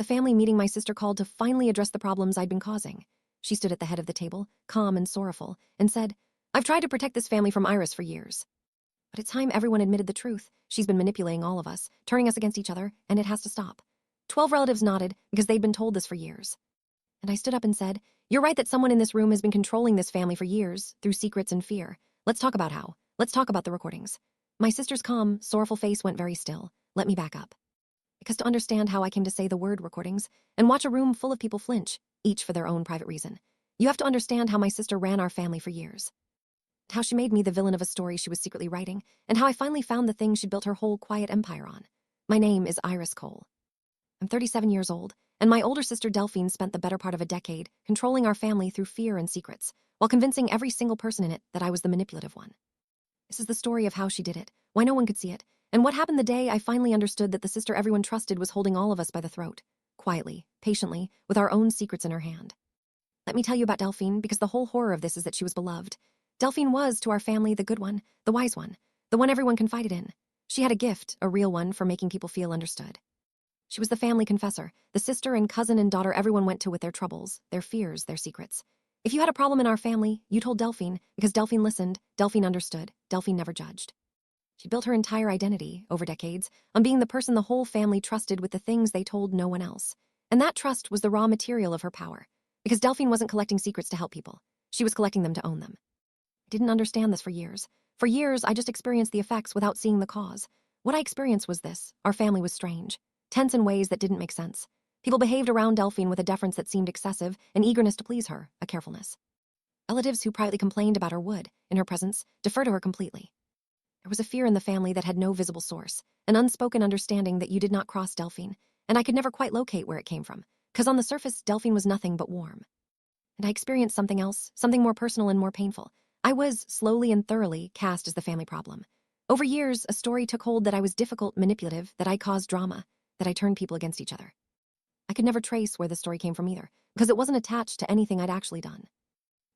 the family meeting my sister called to finally address the problems I'd been causing. She stood at the head of the table, calm and sorrowful, and said, "I've tried to protect this family from Iris for years. But it's time everyone admitted the truth. She's been manipulating all of us, turning us against each other, and it has to stop." 12 relatives nodded because they'd been told this for years. And I stood up and said, "You're right that someone in this room has been controlling this family for years, through secrets and fear. Let's talk about how. Let's talk about the recordings." My sister's calm, sorrowful face went very still. Let me back up. Because to understand how I came to say the word recordings and watch a room full of people flinch, each for their own private reason, you have to understand how my sister ran our family for years. How she made me the villain of a story she was secretly writing, and how I finally found the thing she'd built her whole quiet empire on. My name is Iris Cole. I'm 37 years old, and my older sister Delphine spent the better part of a decade controlling our family through fear and secrets, while convincing every single person in it that I was the manipulative one. This is the story of how she did it, why no one could see it, and what happened the day I finally understood that the sister everyone trusted was holding all of us by the throat, quietly, patiently, with our own secrets in her hand. Let me tell you about Delphine, because the whole horror of this is that she was beloved. Delphine was, to our family, the good one, the wise one, the one everyone confided in. She had a gift, a real one, for making people feel understood. She was the family confessor, the sister and cousin and daughter everyone went to with their troubles, their fears, their secrets. If you had a problem in our family, you told Delphine, because Delphine listened, Delphine understood, Delphine never judged. She built her entire identity, over decades, on being the person the whole family trusted with the things they told no one else. And that trust was the raw material of her power. Because Delphine wasn't collecting secrets to help people. She was collecting them to own them. I didn't understand this for years. For years, I just experienced the effects without seeing the cause. What I experienced was this. Our family was strange, tense in ways that didn't make sense. People behaved around Delphine with a deference that seemed excessive, an eagerness to please her, a carefulness. Relatives who privately complained about her would, in her presence, defer to her completely. There was a fear in the family that had no visible source, an unspoken understanding that you did not cross Delphine, and I could never quite locate where it came from, because on the surface, Delphine was nothing but warm. And I experienced something else, something more personal and more painful. I was, slowly and thoroughly, cast as the family problem. Over years, a story took hold that I was difficult, manipulative, that I caused drama, that I turned people against each other. I could never trace where the story came from either, because it wasn't attached to anything I'd actually done.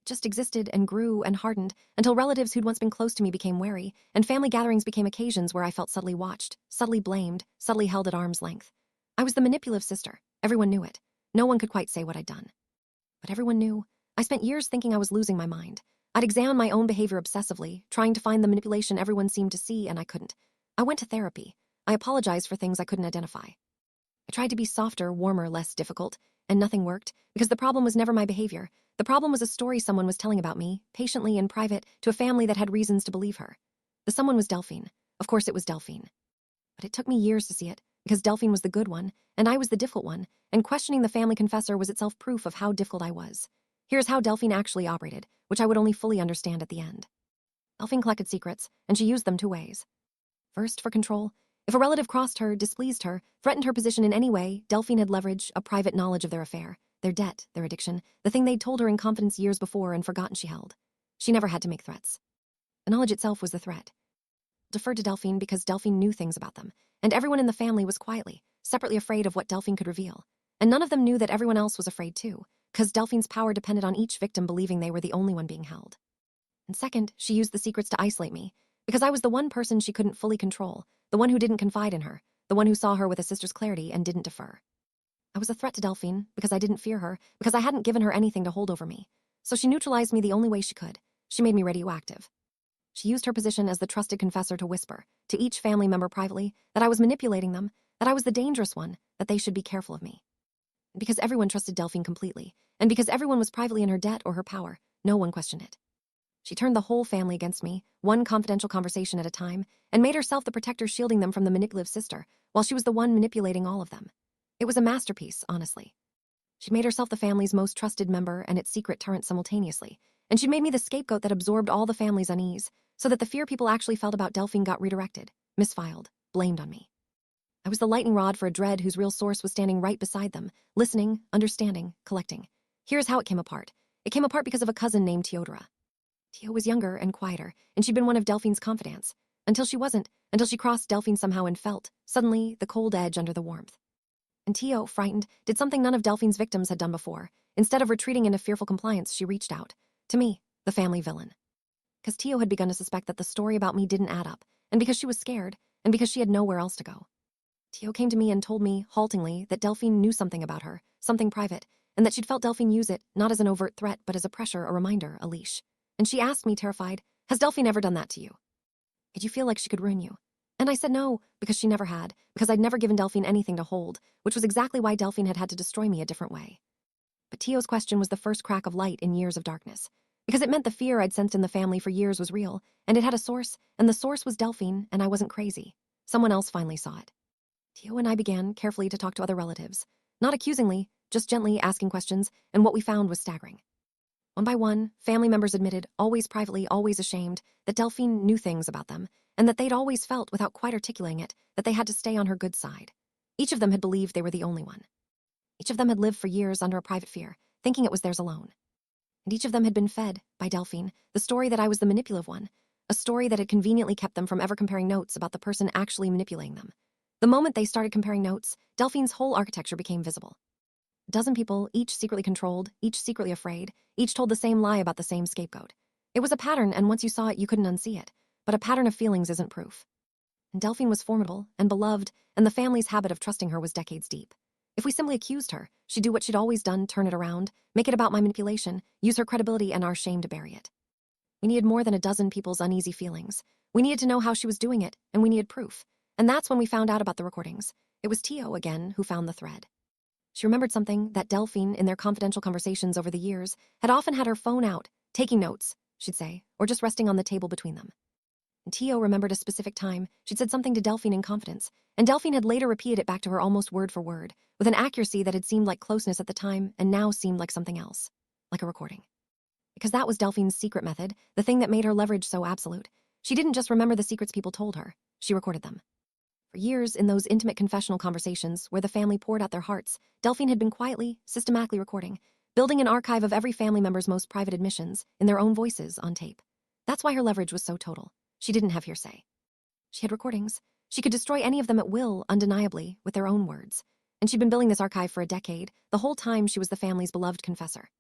It just existed and grew and hardened until relatives who'd once been close to me became wary, and family gatherings became occasions where I felt subtly watched, subtly blamed, subtly held at arm's length. I was the manipulative sister. Everyone knew it. No one could quite say what I'd done. But everyone knew. I spent years thinking I was losing my mind. I'd examined my own behavior obsessively, trying to find the manipulation everyone seemed to see, and I couldn't. I went to therapy. I apologized for things I couldn't identify. I tried to be softer, warmer, less difficult, and nothing worked, because the problem was never my behavior. The problem was a story someone was telling about me, patiently in private, to a family that had reasons to believe her. The someone was Delphine. Of course it was Delphine. But it took me years to see it, because Delphine was the good one, and I was the difficult one, and questioning the family confessor was itself proof of how difficult I was. Here's how Delphine actually operated, which I would only fully understand at the end. Delphine collected secrets, and she used them two ways. First, for control. If a relative crossed her, displeased her, threatened her position in any way, Delphine had leverage, a private knowledge of their affair, their debt, their addiction, the thing they'd told her in confidence years before and forgotten she held. She never had to make threats. The knowledge itself was the threat. Deferred to Delphine because Delphine knew things about them, and everyone in the family was quietly, separately afraid of what Delphine could reveal. And none of them knew that everyone else was afraid too, because Delphine's power depended on each victim believing they were the only one being held. And second, she used the secrets to isolate me, because I was the one person she couldn't fully control, the one who didn't confide in her, the one who saw her with a sister's clarity and didn't defer. I was a threat to Delphine because I didn't fear her, because I hadn't given her anything to hold over me. So she neutralized me the only way she could. She made me radioactive. She used her position as the trusted confessor to whisper, to each family member privately, that I was manipulating them, that I was the dangerous one, that they should be careful of me. And because everyone trusted Delphine completely, and because everyone was privately in her debt or her power, no one questioned it. She turned the whole family against me, one confidential conversation at a time, and made herself the protector shielding them from the manipulative sister, while she was the one manipulating all of them. It was a masterpiece, honestly. She made herself the family's most trusted member and its secret turret simultaneously, and she made me the scapegoat that absorbed all the family's unease, so that the fear people actually felt about Delphine got redirected, misfiled, blamed on me. I was the lightning rod for a dread whose real source was standing right beside them, listening, understanding, collecting. Here's how it came apart. It came apart because of a cousin named Teodora. Tio was younger and quieter, and she'd been one of Delphine's confidants. Until she wasn't, until she crossed Delphine somehow and felt, suddenly, the cold edge under the warmth. And Tio, frightened, did something none of Delphine's victims had done before. Instead of retreating into fearful compliance, she reached out. To me, the family villain. Because Tio had begun to suspect that the story about me didn't add up, and because she was scared, and because she had nowhere else to go. Tio came to me and told me, haltingly, that Delphine knew something about her, something private, and that she'd felt Delphine use it, not as an overt threat, but as a pressure, a reminder, a leash. And she asked me, terrified, "Has Delphine ever done that to you? Did you feel like she could ruin you?" And I said no, because she never had, because I'd never given Delphine anything to hold, which was exactly why Delphine had to destroy me a different way. But Tio's question was the first crack of light in years of darkness, because it meant the fear I'd sensed in the family for years was real, and it had a source, and the source was Delphine, and I wasn't crazy. Someone else finally saw it. Tio and I began carefully to talk to other relatives, not accusingly, just gently asking questions, and what we found was staggering. One by one, family members admitted, always privately, always ashamed, that Delphine knew things about them, and that they'd always felt, without quite articulating it, that they had to stay on her good side. Each of them had believed they were the only one. Each of them had lived for years under a private fear, thinking it was theirs alone. And each of them had been fed, by Delphine, the story that I was the manipulative one, a story that had conveniently kept them from ever comparing notes about the person actually manipulating them. The moment they started comparing notes, Delphine's whole architecture became visible. A dozen people, each secretly controlled, each secretly afraid, each told the same lie about the same scapegoat. It was a pattern, and once you saw it, you couldn't unsee it. But a pattern of feelings isn't proof. And Delphine was formidable and beloved, and the family's habit of trusting her was decades deep. If we simply accused her, she'd do what she'd always done, turn it around, make it about my manipulation, use her credibility and our shame to bury it. We needed more than a dozen people's uneasy feelings. We needed to know how she was doing it, and we needed proof. And that's when we found out about the recordings. It was Tio, again, who found the thread. She remembered something that Delphine, in their confidential conversations over the years, had often had her phone out, taking notes, she'd say, or just resting on the table between them. And Tio remembered a specific time she'd said something to Delphine in confidence, and Delphine had later repeated it back to her almost word for word, with an accuracy that had seemed like closeness at the time and now seemed like something else, like a recording. Because that was Delphine's secret method, the thing that made her leverage so absolute. She didn't just remember the secrets people told her, she recorded them. For years, in those intimate confessional conversations where the family poured out their hearts, Delphine had been quietly, systematically recording, building an archive of every family member's most private admissions, in their own voices, on tape. That's why her leverage was so total. She didn't have hearsay. She had recordings. She could destroy any of them at will, undeniably, with their own words. And she'd been building this archive for a decade, the whole time she was the family's beloved confessor.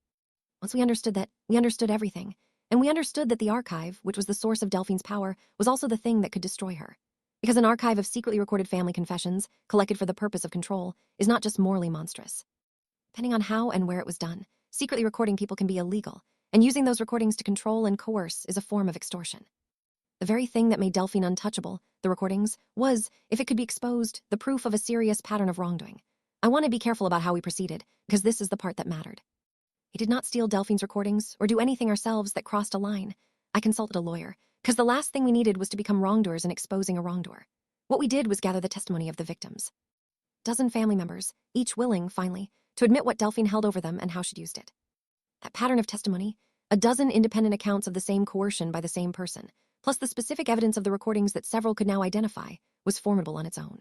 Once we understood that, we understood everything. And we understood that the archive, which was the source of Delphine's power, was also the thing that could destroy her. Because an archive of secretly recorded family confessions, collected for the purpose of control, is not just morally monstrous. Depending on how and where it was done, secretly recording people can be illegal, and using those recordings to control and coerce is a form of extortion. The very thing that made Delphine untouchable, the recordings, was, if it could be exposed, the proof of a serious pattern of wrongdoing. I want to be careful about how we proceeded, because this is the part that mattered. We did not steal Delphine's recordings or do anything ourselves that crossed a line. I consulted a lawyer, because the last thing we needed was to become wrongdoers in exposing a wrongdoer. What we did was gather the testimony of the victims. A dozen family members, each willing, finally, to admit what Delphine held over them and how she'd used it. That pattern of testimony, a dozen independent accounts of the same coercion by the same person, plus the specific evidence of the recordings that several could now identify, was formidable on its own.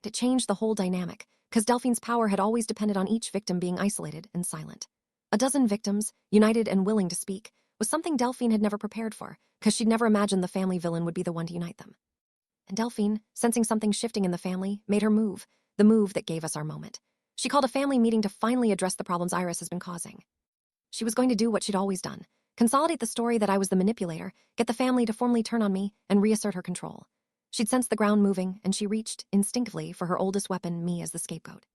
It changed the whole dynamic, because Delphine's power had always depended on each victim being isolated and silent. A dozen victims, united and willing to speak, was something Delphine had never prepared for, because she'd never imagined the family villain would be the one to unite them. And Delphine, sensing something shifting in the family, made her move, the move that gave us our moment. She called a family meeting to finally address the problems Iris has been causing. She was going to do what she'd always done, consolidate the story that I was the manipulator, get the family to formally turn on me, and reassert her control. She'd sensed the ground moving, and she reached, instinctively, for her oldest weapon, me as the scapegoat.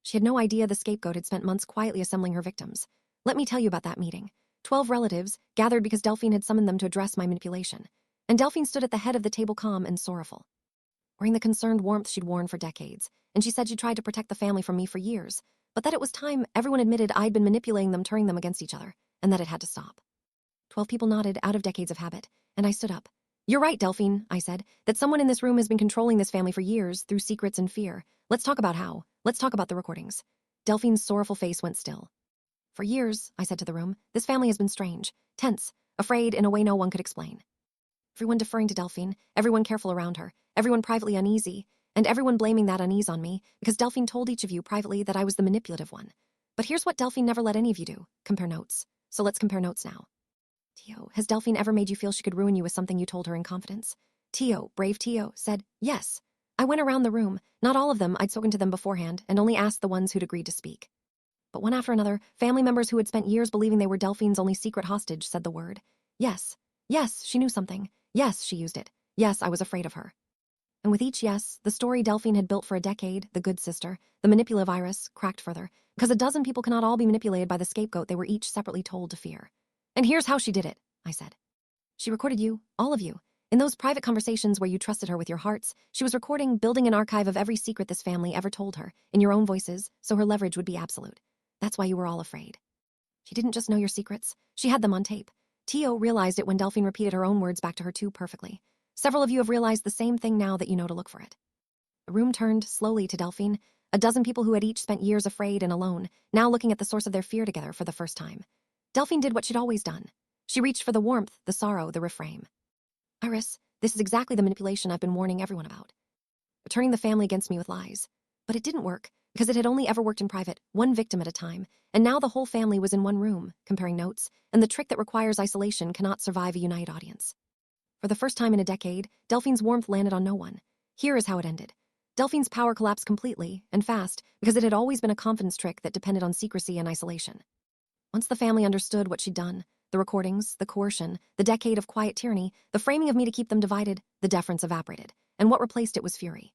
She had no idea the scapegoat had spent months quietly assembling her victims. Let me tell you about that meeting. 12 relatives gathered because Delphine had summoned them to address my manipulation, and Delphine stood at the head of the table calm and sorrowful, wearing the concerned warmth she'd worn for decades, and she said she'd tried to protect the family from me for years, but that it was time everyone admitted I'd been manipulating them, turning them against each other, and that it had to stop. 12 people nodded out of decades of habit, and I stood up. "You're right, Delphine," I said, "that someone in this room has been controlling this family for years through secrets and fear. Let's talk about how. Let's talk about the recordings." Delphine's sorrowful face went still. "For years," I said to the room, "this family has been strange, tense, afraid in a way no one could explain. Everyone deferring to Delphine, everyone careful around her, everyone privately uneasy, and everyone blaming that unease on me, because Delphine told each of you privately that I was the manipulative one. But here's what Delphine never let any of you do, compare notes. So let's compare notes now. Tio, has Delphine ever made you feel she could ruin you with something you told her in confidence?" Tio, brave Tio, said, "Yes." I went around the room. Not all of them, I'd spoken to them beforehand, and only asked the ones who'd agreed to speak. But one after another, family members who had spent years believing they were Delphine's only secret hostage said the word. Yes. Yes, she knew something. Yes, she used it. Yes, I was afraid of her. And with each yes, the story Delphine had built for a decade, the good sister, the manipulative Iris, cracked further, because a dozen people cannot all be manipulated by the scapegoat they were each separately told to fear. And here's how she did it, I said. She recorded you, all of you. In those private conversations where you trusted her with your hearts, she was recording, building an archive of every secret this family ever told her, in your own voices, so her leverage would be absolute. That's why you were all afraid. She didn't just know your secrets, she had them on tape. Tio realized it when Delphine repeated her own words back to her too perfectly. Several of you have realized the same thing now that you know to look for it. The room turned slowly to Delphine, a dozen people who had each spent years afraid and alone, now looking at the source of their fear together for the first time. Delphine did what she'd always done. She reached for the warmth, the sorrow, the reframe. Iris, this is exactly the manipulation I've been warning everyone about. Turning the family against me with lies. But it didn't work, because it had only ever worked in private, one victim at a time, and now the whole family was in one room, comparing notes, and the trick that requires isolation cannot survive a united audience. For the first time in a decade, Delphine's warmth landed on no one. Here is how it ended. Delphine's power collapsed completely, and fast, because it had always been a confidence trick that depended on secrecy and isolation. Once the family understood what she'd done, the recordings, the coercion, the decade of quiet tyranny, the framing of me to keep them divided, the deference evaporated, and what replaced it was fury.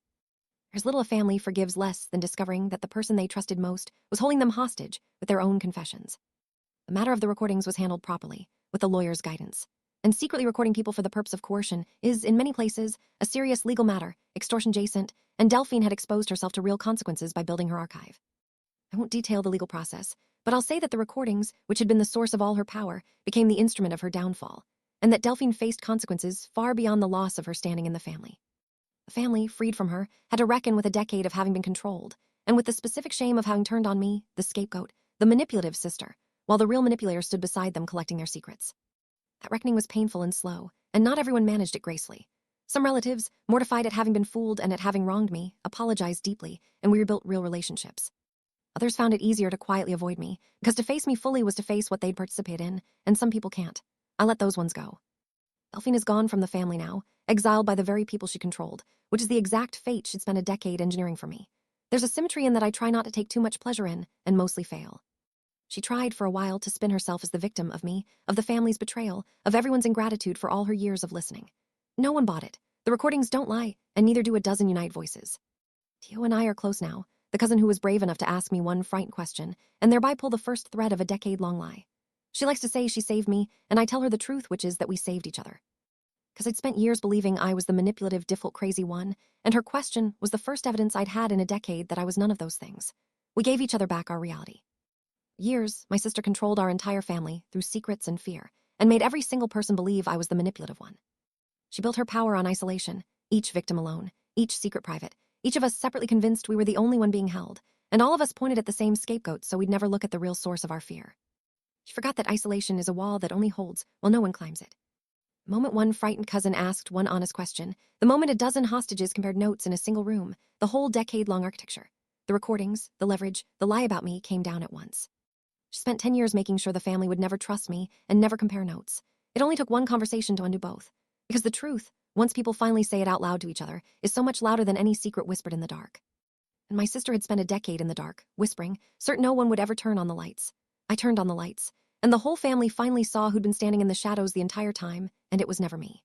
There's little a family forgives less than discovering that the person they trusted most was holding them hostage with their own confessions. The matter of the recordings was handled properly, with the lawyer's guidance. And secretly recording people for the purpose of coercion is, in many places, a serious legal matter, extortion-adjacent, and Delphine had exposed herself to real consequences by building her archive. I won't detail the legal process, but I'll say that the recordings, which had been the source of all her power, became the instrument of her downfall, and that Delphine faced consequences far beyond the loss of her standing in the family. The family, freed from her, had to reckon with a decade of having been controlled, and with the specific shame of having turned on me, the scapegoat, the manipulative sister, while the real manipulator stood beside them collecting their secrets. That reckoning was painful and slow, and not everyone managed it gracefully. Some relatives, mortified at having been fooled and at having wronged me, apologized deeply, and we rebuilt real relationships. Others found it easier to quietly avoid me, because to face me fully was to face what they'd participate in, and some people can't. I let those ones go. Delphine is gone from the family now, exiled by the very people she controlled, which is the exact fate she'd spent a decade engineering for me. There's a symmetry in that I try not to take too much pleasure in, and mostly fail. She tried for a while to spin herself as the victim of me, of the family's betrayal, of everyone's ingratitude for all her years of listening. No one bought it. The recordings don't lie, and neither do a dozen Unite voices. Tio and I are close now, the cousin who was brave enough to ask me one frightened question, and thereby pull the first thread of a decade-long lie. She likes to say she saved me, and I tell her the truth, which is that we saved each other. Because I'd spent years believing I was the manipulative, difficult, crazy one, and her question was the first evidence I'd had in a decade that I was none of those things. We gave each other back our reality. Years, my sister controlled our entire family through secrets and fear, and made every single person believe I was the manipulative one. She built her power on isolation, each victim alone, each secret private, each of us separately convinced we were the only one being held, and all of us pointed at the same scapegoat so we'd never look at the real source of our fear. She forgot that isolation is a wall that only holds while no one climbs it. The moment one frightened cousin asked one honest question, the moment a dozen hostages compared notes in a single room, the whole decade-long architecture, the recordings, the leverage, the lie about me came down at once. She spent 10 years making sure the family would never trust me and never compare notes. It only took one conversation to undo both. Because the truth, once people finally say it out loud to each other, is so much louder than any secret whispered in the dark. And my sister had spent a decade in the dark, whispering, certain no one would ever turn on the lights. I turned on the lights, and the whole family finally saw who'd been standing in the shadows the entire time, and it was never me.